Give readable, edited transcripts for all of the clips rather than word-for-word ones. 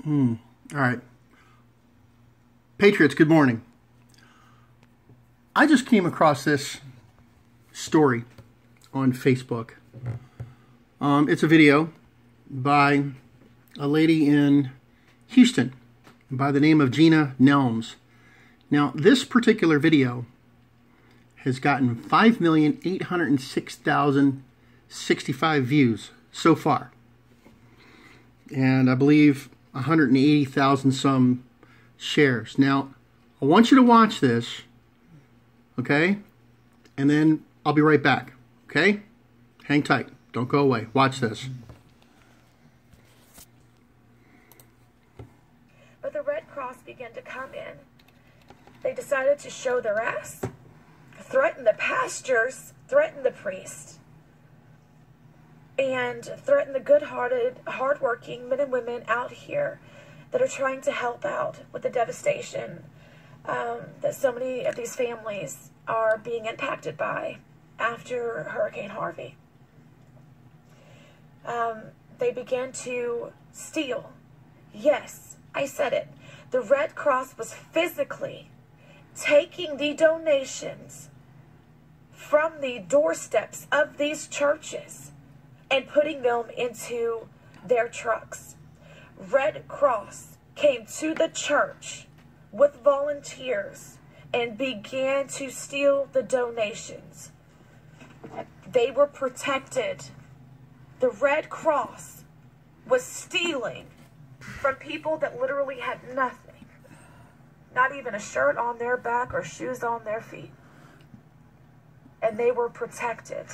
All right. Patriots, good morning. I just came across this story on Facebook. It's a video by a lady in Houston by the name of Gina Nelms. Now, this particular video has gotten 5,806,065 views so far. And I believe 180,000 some shares. Now, I want you to watch this, okay? And then I'll be right back, okay? Hang tight. Don't go away. Watch this. But the Red Cross began to come in. They decided to show their ass, threaten the pastors, threaten the priest, and threaten the good-hearted, hard-working men and women out here that are trying to help out with the devastation that so many of these families are being impacted by after Hurricane Harvey. They began to steal. Yes, I said it. The Red Cross was physically taking the donations from the doorsteps of these churches and putting them into their trucks. Red Cross came to the church with volunteers and began to steal the donations. They were protected. The Red Cross was stealing from people that literally had nothing. Not even a shirt on their back or shoes on their feet. And they were protected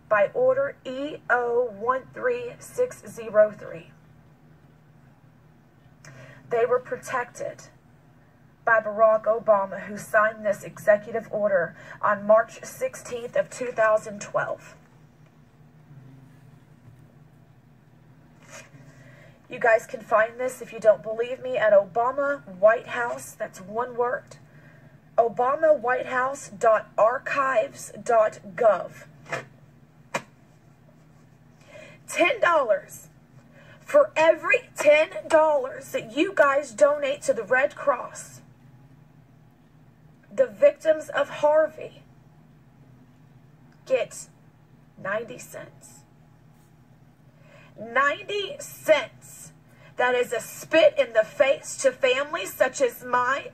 by Order EO13603. They were protected by Barack Obama, who signed this executive order on March 16th of 2012. You guys can find this, if you don't believe me, at Obama White House. That's one word. ObamaWhitehouse.archives.gov. $10. For every $10 that you guys donate to the Red Cross, the victims of Harvey get 90 cents. 90 cents. That is a spit in the face to families such as mine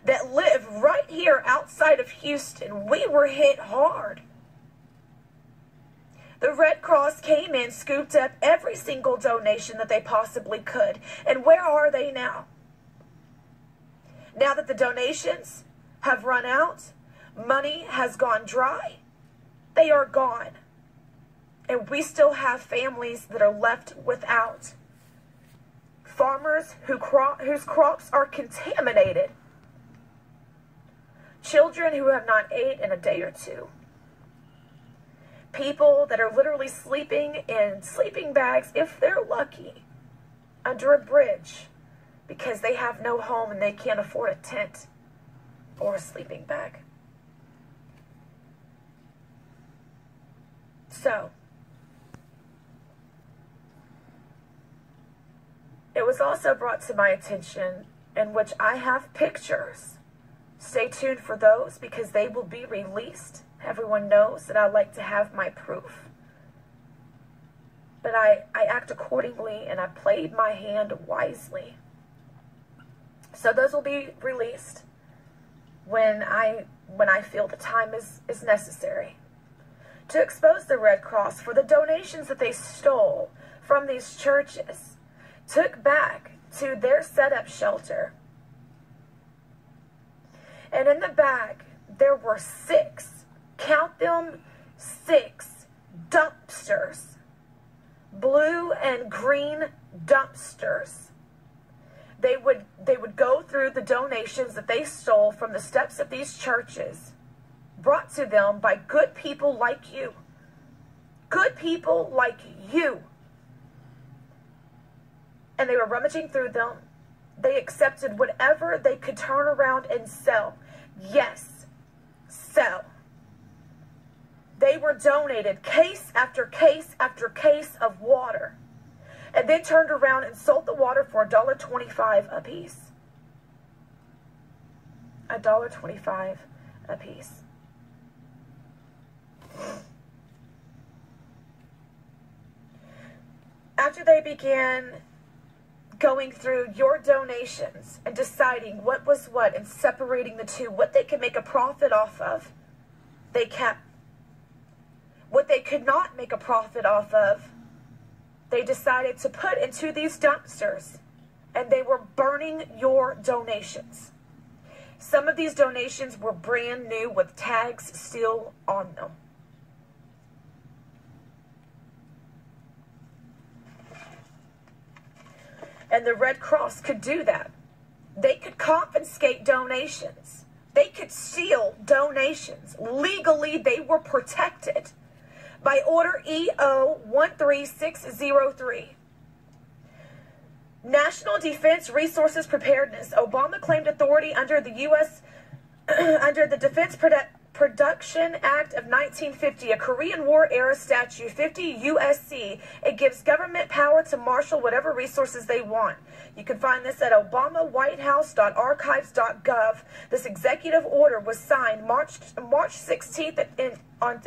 that live right here outside of Houston. We were hit hard. The Red Cross came in, scooped up every single donation that they possibly could. And where are they now? Now that the donations have run out, money has gone dry, they are gone. And we still have families that are left without. Farmers whose crops are contaminated. Children who have not ate in a day or two. People that are literally sleeping in sleeping bags, if they're lucky, under a bridge because they have no home and they can't afford a tent or a sleeping bag. So, it was also brought to my attention, in which I have pictures. Stay tuned for those because they will be released. Everyone knows that I like to have my proof. But I act accordingly and I played my hand wisely. So those will be released when I feel the time is necessary. To expose the Red Cross for the donations that they stole from these churches, took back to their setup shelter. And in the bag, there were 6, count them, 6 dumpsters. Blue and green dumpsters. They would go through the donations that they stole from the steps of these churches, brought to them by good people like you. Good people like you. And they were rummaging through them. They accepted whatever they could turn around and sell. Yes, sell. They were donated case after case after case of water. and then turned around and sold the water for $1.25 a piece. $1.25 a piece. After they began going through your donations and deciding what was what and separating the two, what they could make a profit off of, they kept. What they could not make a profit off of, they decided to put into these dumpsters, and they were burning your donations. Some of these donations were brand new with tags still on them. And the Red Cross could do that. They could confiscate donations. They could steal donations. Legally, they were protected by Order EO 13603. National Defense Resources Preparedness. Obama claimed authority under the U.S. under the Defense Production Act of 1950, a Korean War era statute, 50 U.S.C. It gives government power to marshal whatever resources they want. You can find this at obamawhitehouse.archives.gov. This executive order was signed March 16th on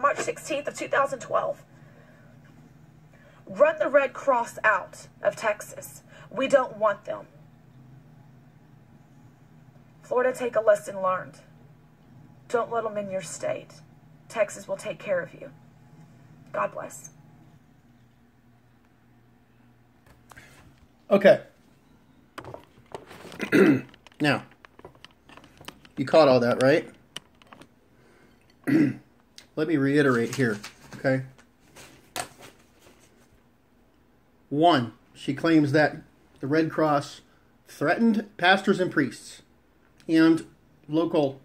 March 16th of 2012. Run the Red Cross out of Texas. We don't want them. Florida, take a lesson learned. Don't let them in your state. Texas will take care of you. God bless. Okay. Now, you caught all that, right? Let me reiterate here, okay? 1, she claims that the Red Cross threatened pastors and priests and local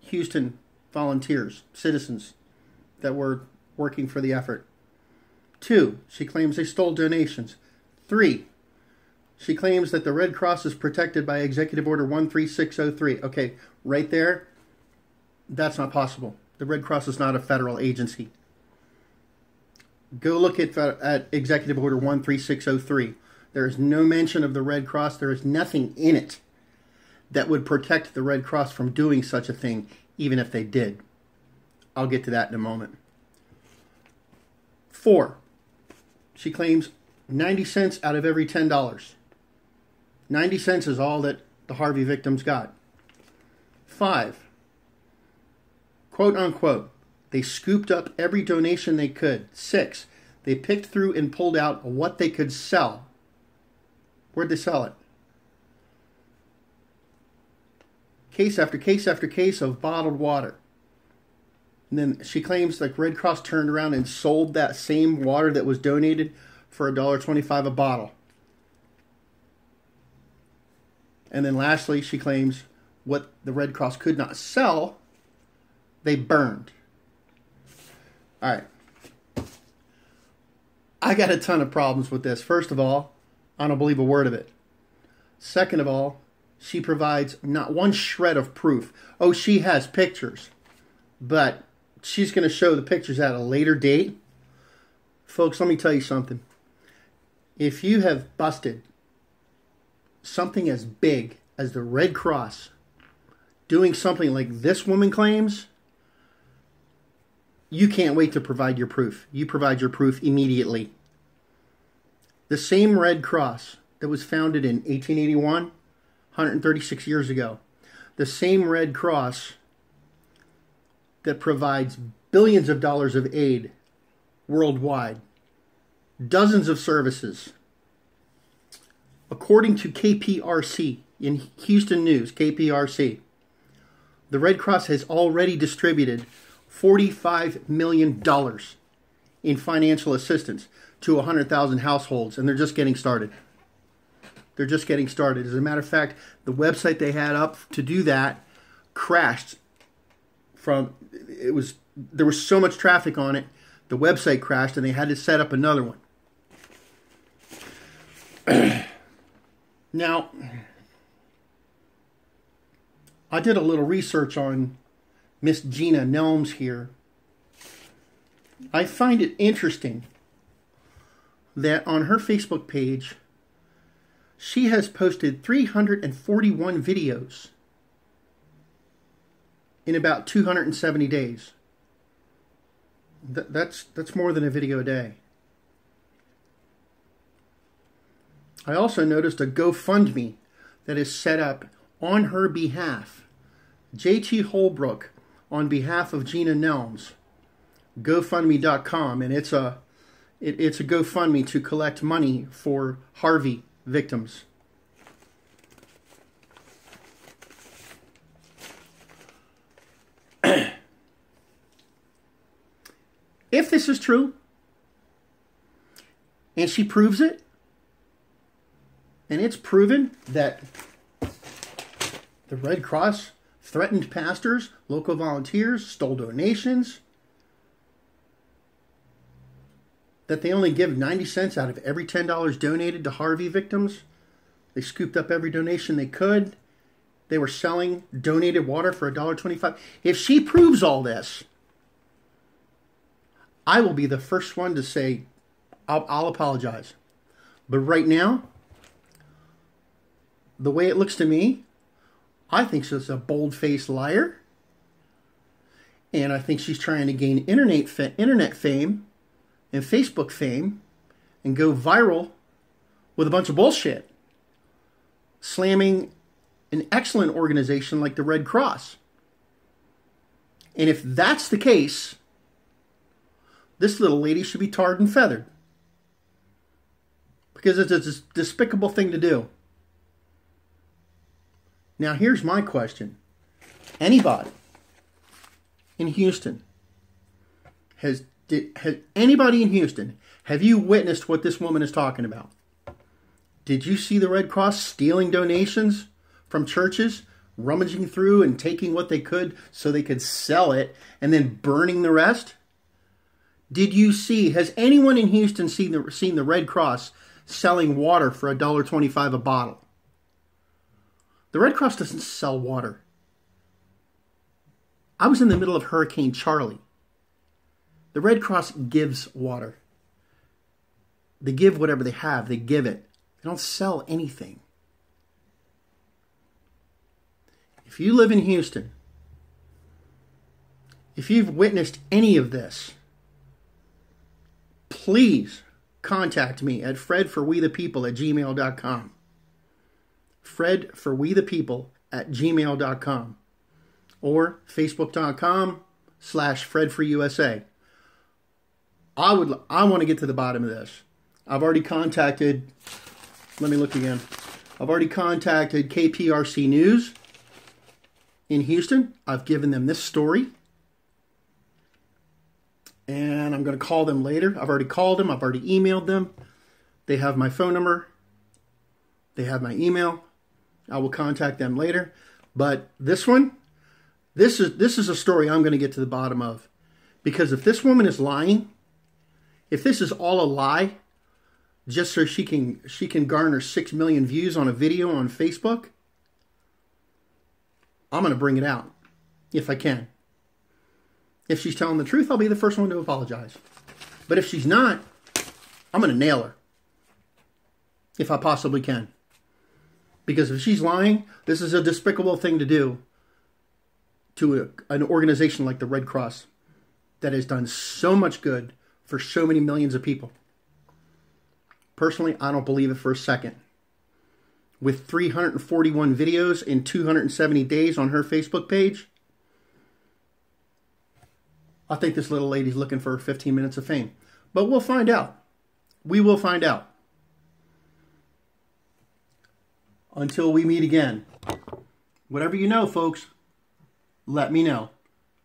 Houston volunteers, citizens that were working for the effort. 2, she claims they stole donations. 3, she claims that the Red Cross is protected by Executive Order 13603. Okay, right there, that's not possible. The Red Cross is not a federal agency. Go look at Executive Order 13603. There is no mention of the Red Cross. There is nothing in it that would protect the Red Cross from doing such a thing, even if they did. I'll get to that in a moment. 4, she claims 90 cents out of every $10. 90 cents is all that the Harvey victims got. 5, quote unquote, they scooped up every donation they could. 6, they picked through and pulled out what they could sell. Where'd they sell it? Case after case after case of bottled water. And then she claims like Red Cross turned around and sold that same water that was donated for $1.25 a bottle. And then lastly, she claims what the Red Cross could not sell, they burned. All right. I got a ton of problems with this. First of all, I don't believe a word of it. Second of all, she provides not one shred of proof. Oh, she has pictures, but she's going to show the pictures at a later date. Folks, let me tell you something. If you have busted something as big as the Red Cross doing something like this woman claims, you can't wait to provide your proof. You provide your proof immediately. The same Red Cross that was founded in 1881, 136 years ago, the same Red Cross that provides billions of dollars of aid worldwide, dozens of services. According to KPRC, in Houston News, KPRC, the Red Cross has already distributed $45 million in financial assistance to 100,000 households, and they're just getting started. They're just getting started. As a matter of fact, the website they had up to do that crashed. There was so much traffic on it, the website crashed, and they had to set up another one. Now, I did a little research on Miss Gina Nelms here. I find it interesting that on her Facebook page, she has posted 341 videos in about 270 days. That's more than a video a day. I also noticed a GoFundMe that is set up on her behalf. JT Holbrook on behalf of Gina Nelms. GoFundMe.com, and it's a GoFundMe to collect money for Harvey victims. If this is true, and she proves it, and it's proven that the Red Cross threatened pastors, local volunteers, stole donations, that they only give 90 cents out of every $10 donated to Harvey victims. They scooped up every donation they could. They were selling donated water for $1.25. If she proves all this, I will be the first one to say, I'll apologize. But right now, the way it looks to me, I think she's a bold-faced liar. And I think she's trying to gain internet fame and Facebook fame and go viral with a bunch of bullshit, slamming an excellent organization like the Red Cross. And if that's the case, this little lady should be tarred and feathered, because it's a despicable thing to do. Now here's my question. Anybody in Houston, has anybody in Houston, have you witnessed what this woman is talking about? Did you see the Red Cross stealing donations from churches, rummaging through and taking what they could so they could sell it and then burning the rest? Did you see, has anyone in Houston seen the Red Cross selling water for $1.25 a bottle? The Red Cross doesn't sell water. I was in the middle of Hurricane Charlie. The Red Cross gives water. They give whatever they have. They give it. They don't sell anything. If you live in Houston, if you've witnessed any of this, please contact me at fredforwethepeople@gmail.com. fredforwethepeople@gmail.com or facebook.com/fredforusa. I want to get to the bottom of this. I've already contacted, let me look again. I've already contacted KPRC News in Houston. I've given them this story. And I'm going to call them later. I've already called them. I've already emailed them. They have my phone number. They have my email. I will contact them later. But this one, this is a story I'm going to get to the bottom of. Because if this woman is lying, if this is all a lie, just so she can garner 6 million views on a video on Facebook, I'm going to bring it out if I can. If she's telling the truth, I'll be the first one to apologize. But if she's not, I'm going to nail her. If I possibly can. Because if she's lying, this is a despicable thing to do to an organization like the Red Cross that has done so much good for so many millions of people. Personally, I don't believe it for a second. With 341 videos in 270 days on her Facebook page, I think this little lady's looking for 15 minutes of fame. But we'll find out. We will find out. Until we meet again. Whatever you know, folks, let me know.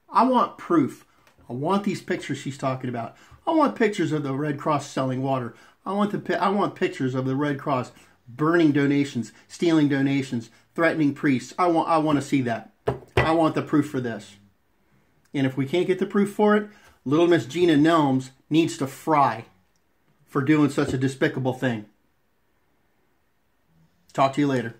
I want proof. I want these pictures she's talking about. I want pictures of the Red Cross selling water. I want pictures of the Red Cross burning donations, stealing donations, threatening priests. I want to see that. I want the proof for this. And if we can't get the proof for it, little Miss Gina Nelms needs to fry for doing such a despicable thing. Talk to you later.